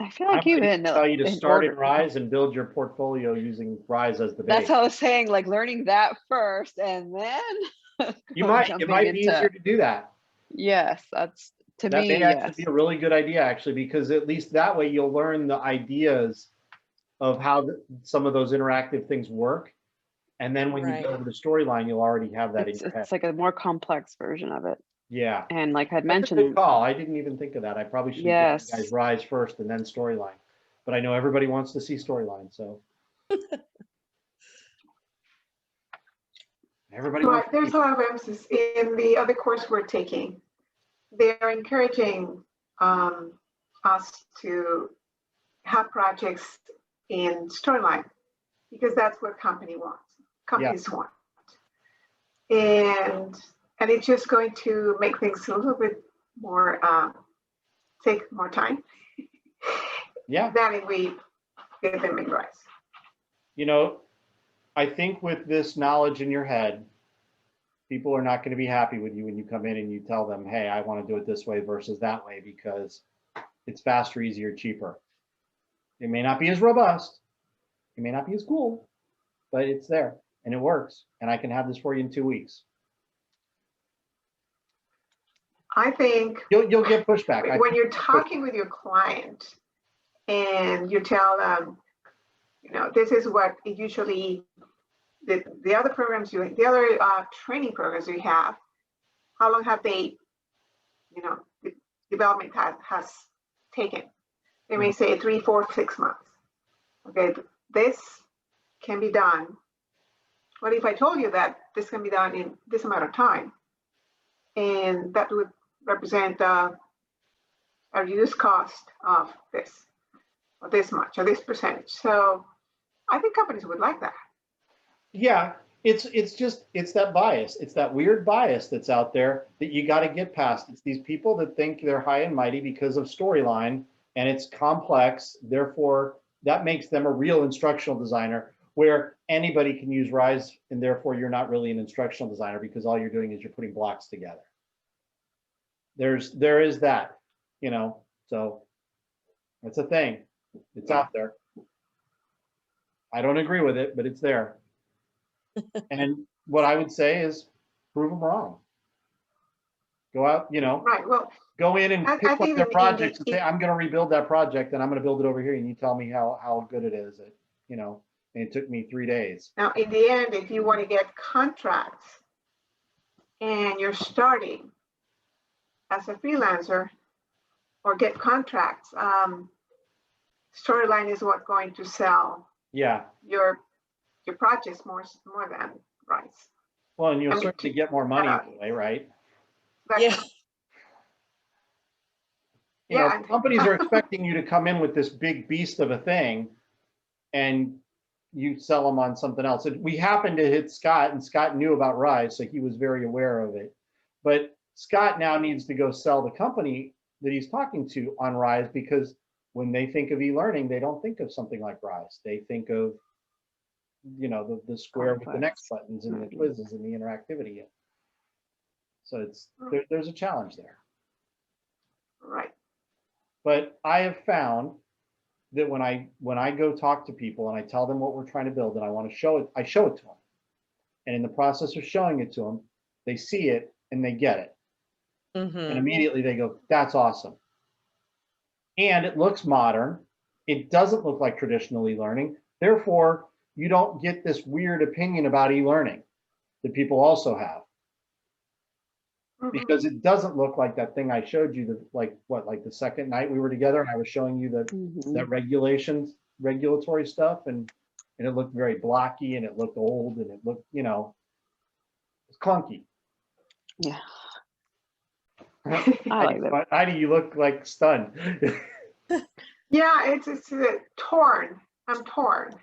I feel I'm like going to even tell you to in start in order, Rise and build your portfolio using Rise as the that's base. how I was saying, like learning that first and then It might be easier to do that. Yes, that's to That me, may actually yes. be a really good idea, actually, because at least that way you'll learn the ideas of how some of those interactive things work. And then when you Right. go over the storyline, you'll already have that in your head. It's like a more complex version of it. Yeah. And like I'd That's a good mentioned, call. I didn't even think of that. I probably should have given you guys yes, Rise first and then storyline. But I know everybody wants to see storyline, so. Everybody wants But to there's see. a lot of emphasis in the other course we're taking. They're encouraging us to have projects in storyline because that's what companies want. And it's just going to make things a little bit more, take more time. Yeah. Than if we get them in Rise. You know, I think with this knowledge in your head, people are not going to be happy with you when you come in and you tell them, hey, I want to do it this way versus that way because it's faster, easier, cheaper. It may not be as robust. It may not be as cool, but it's there and it works. And I can have this for you in 2 weeks. I think you'll get pushback. When you're talking with your client and you tell them, you know, this is what it usually, the other programs the other training programs you have, how long have they, you know, the development has taken? They may say 3, 4, 6 months. Okay, this can be done. What if I told you that this can be done in this amount of time? And that would represent a reduced cost of this, or this much, or this percentage. So I think companies would like that. Yeah, it's that bias. It's that weird bias that's out there that you got to get past. It's these people that think they're high and mighty because of storyline and it's complex. Therefore, that makes them a real instructional designer where anybody can use Rise, and therefore you're not really an instructional designer because all you're doing is you're putting blocks together. There is that, you know, so that's a thing. It's out there. I don't agree with it, but it's there. And what I would say is prove them wrong. Go out, you know, right. Well, go in and pick up their projects and say, I'm going to rebuild that project and I'm going to build it over here. And you tell me how good it is. You know, and it took me 3 days. Now, in the end, if you want to get contracts and you're starting as a freelancer or get contracts, storyline is what going to sell. Yeah. Your projects more than Rise. Well, and you'll certainly get more money anyway, right? Yeah. You know, companies are expecting you to come in with this big beast of a thing and you sell them on something else. And we happened to hit Scott, and Scott knew about Rise, so he was very aware of it. But Scott now needs to go sell the company that he's talking to on Rise, because when they think of e-learning, they don't think of something like Rise. They think of, you know, the square with the next buttons and the quizzes and the interactivity. So it's there's a challenge there. Right. But I have found that when I go talk to people and I tell them what we're trying to build and I want to show it, I show it to them. And in the process of showing it to them, they see it and they get it. Mm-hmm. And immediately they go, that's awesome. And it looks modern. It doesn't look like traditional e-learning. Therefore, you don't get this weird opinion about e-learning that people also have. Because it doesn't look like that thing I showed you, like the second night we were together and I was showing you that regulatory stuff, and it looked very blocky and it looked old and it looked, you know, it's clunky. Yeah. I like that. Heidi, you look like stunned. Yeah, it's torn. I'm torn.